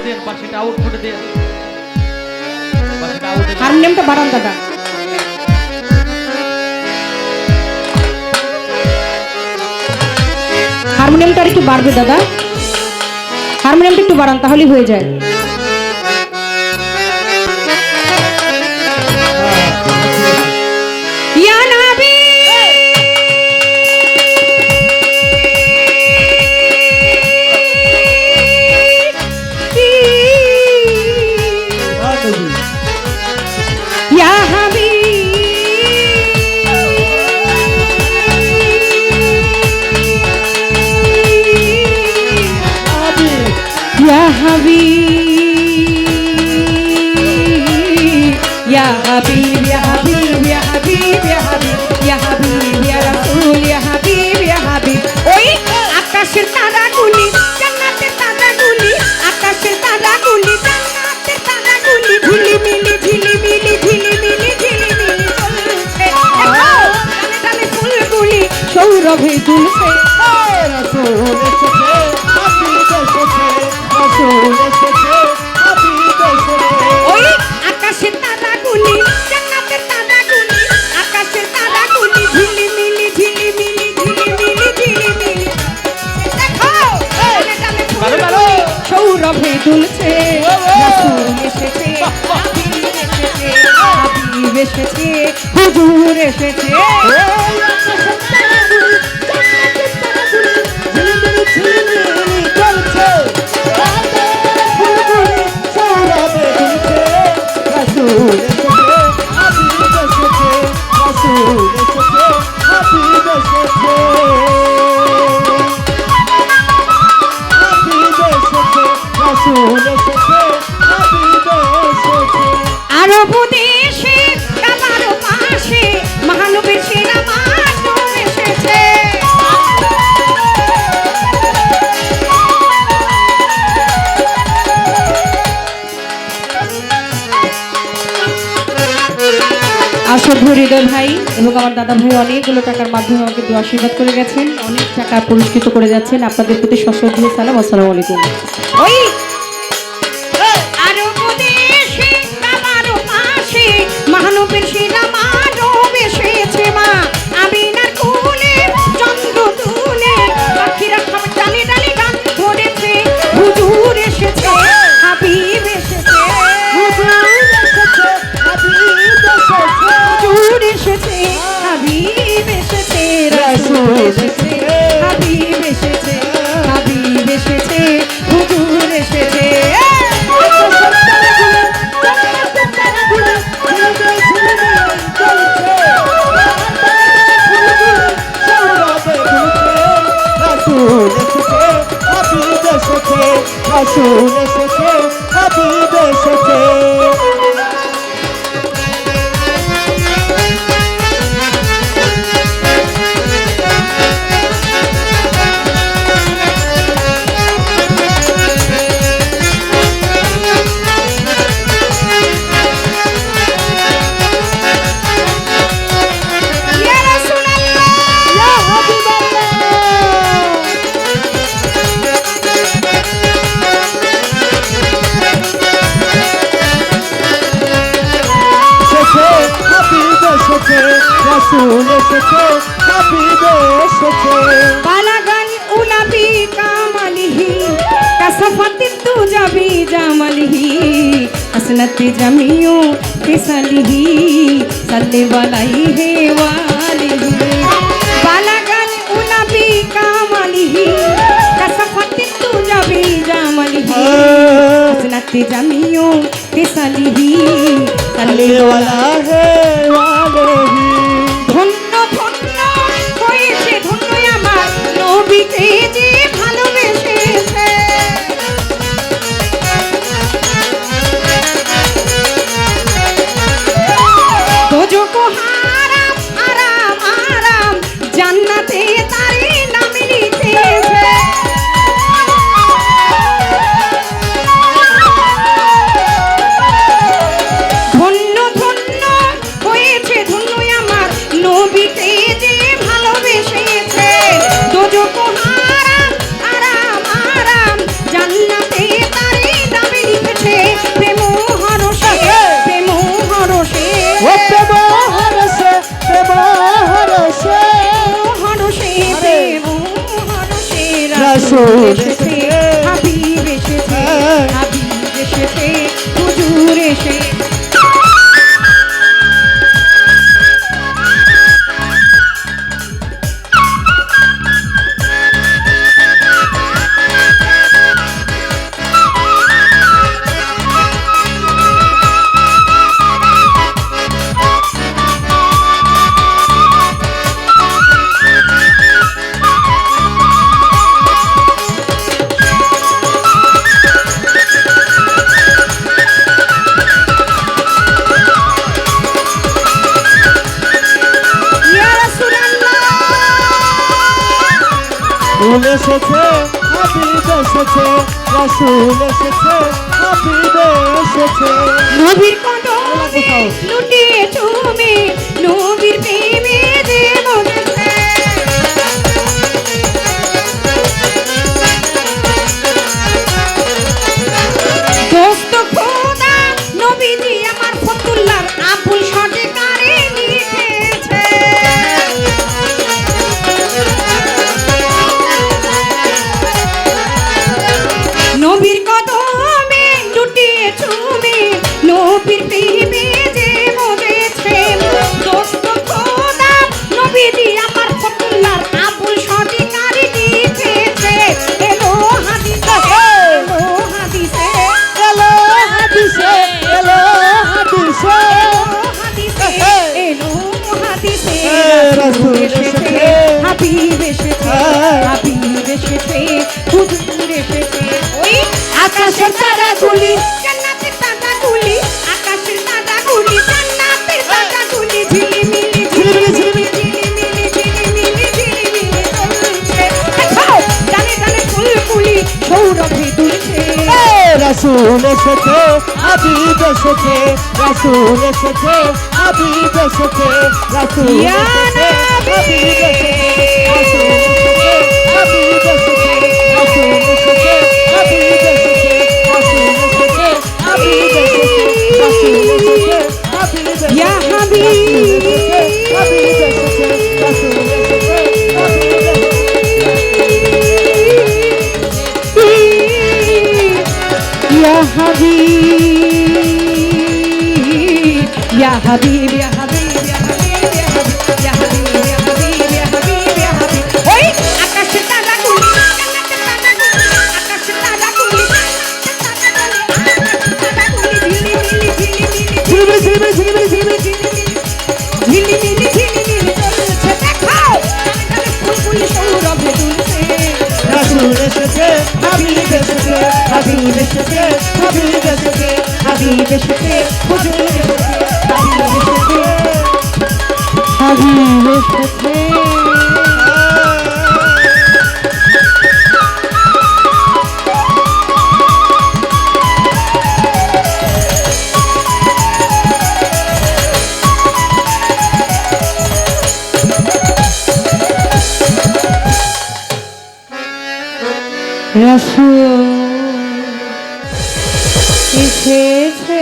দেন, বাঁশিটা আউটপুটে দেন, বাঁশিটা আউটে দেন। হারমোনিয়ামটা বাড়ান দাদা। হারমোনিয়ামটা আর একটু বাড়বে দাদা, হারমোনিয়ামটা একটু বাড়ান তাহলেই হয়ে যায়। ইয়া নবী ইয়া Ya Habib, Ya Habib, Ya Habib, Ya Habib, Ya Habib, Ya Habib, Ya Rasul, Ya Habib, Ya Habib. ওই আকাশের তারাগুলি, জান্নাতের তারাগুলি, আকাশের তারাগুলি, জান্নাতের তারাগুলি, ঝিলিমিলি ঝিলিমিলি ঝিলিমিলি ঝিলিমিলি জ্বলছে। ডালে ডালে ফুলগুলি সৌরভে দুলছে। রাসূল এসেছে, হাবিব এসেছে, রাসূল এসেছে, হাবিব এসেছে। ওই আকাশের তারাগুলি, জান্নাতের তারাগুলি, আকাশের তারাগুলি, ঝিলিমিলি ঝিলিমিলি ঝিলিমিলি ঝিলিমিলি। দেখো ডালে ডালে ফুলগুলি সৌরভে দুলছে। রাসূল এসেছে, হাবিব এসেছে, হাবিব এসেছে, হুজুর এসেছে। আরব দেশে কাবার পাশে মহানবীর সেরা মানব এসেছে। আসল হৃদয় ভাই এবং আমার দাদা ভাই অনেকগুলো টাকার মাধ্যমে আমাকে দোয়া আশীর্বাদ করে গেছেন, অনেক টাকা পুরস্কৃত করে যাচ্ছেন। আপনাদের প্রতি সশ্রদ্ধ সালাম, আসসালামু আলাইকুম। ওই আরব দেশে কাবার পাশে মহানবীর সেরা মানব এসেছে। মা আমিনার কোলে চন্দ্র তুলে পাখিরা সব ডালে ডালে গান ধরেছে। হুজুর এসেছে, হাবিব এসেছে, হুজুর এসেছে, হাবিব এসেছে, রাসূল এসেছে, হাবিব এসেছে, হাবিব এসেছে, হুজুর এসেছে। রাসূল এসেছে, হাবিব এসেছে। ইয়া রাসূলুল্লাহ, ইয়া হাবিবাল্লাহ। হাবিব এসেছে, রাসূল এসেছে, হাবিব এসেছে। বালাগান উলাবি কামালিহি কাসাফাতি তুজাবি জামালিহি হাসনাতি জামিউ ফিসালিহি সাল্লি আলাইহি ওয়ালিহি। বালাগান উলাবি কামালিহি কাসাফাতি তুজাবি জামালিহি হাসনাতি জামিউ ফিসালিহি সাল্লি আলাইহি ওয়ালিহি। ধন্য ধন্য হয়েছে, ধন্য আমার নবীকে যে ভালোবেসেছে। দোজখ হারাম আরাম আরাম, জান্নাতে তারে নাম লিখেছে। ধন্য ধন্য হয়েছে, ধন্য বেশে ইয়া রাসূলুল্লাহ ফুল এসেছে হাবিব এসেছে রাসূল এসেছে হাবিব এসেছে নবীর কদমে লুটিয়ে চুমে নবীর প্রেমে যে মজেছে দোস্ত খোদা নবীজি আমার ফতুল্লার আবুল সরকারে লিখেছে নবীর কদমে লুটিয়ে চুমে নবীর প্রেমে যে মজেছে দোস্ত খোদা নবীজি আমার ফতুল্লার আবুল সরকারে লিখেছে এলো হাদিসে এলো হাদিসে এলো হাদিসে এলো হাদিসে এলো হাদিসে রাসূল এসেছে হাবিব এসেছে হাবিব এসেছে হুজুর এসেছে ওই আকাশের তারাগুলি জান্নাতের তারাগুলি আকাশের তারাগুলি জান্নাতের তারাগুলি ঝিলিমিলি ঝিলিমিলি ঝিলিমিলি ঝিলিমিলি ঝিলিমিলি চলছে দেখো জানে জানে ফুলগুলি সৌরভে দুলছে রাসূল এসেছে হাবিব এসেছে রাসূল এসেছে হাবিব এসেছে রাসূল ইয়া এসেছে হাবিব এসেছে হাবিব এসেছে রাসূল এসেছে হাবিব এসেছে রাসূল এসেছে হাবিব এসেছে রাসূল এসেছে হাবিব এসেছে ইয়া হাবিব হাবিব এসেছে রাসূল এসেছে হাবিব يا حبيب يا حبيب يا حبيب يا حبيب يا حبيب يا حبيب يا حبيب يا حبيب يا حبيب ওই আকাশে তারাগুলি জান্নাতে তারাগুলি আকাশে তারাগুলি জান্নাতে তারাগুলি ঝিলিমিলি ঝিলিমিলি ঝিলিমিলি ঝিলিমিলি ঝিলিমিলি ঝিলিমিলি ঝিলিমিলি চলছে দেখাও ফুলগুলি সৌরভে দুলছে রাসূল এসেছে হাবিব এসেছে হাবিব এসেছে হাবিব এসেছে হাবিব এসেছে হুজুর এসেছে হাবিব এসেছে হাবিব এসেছে রাসূল এসেছে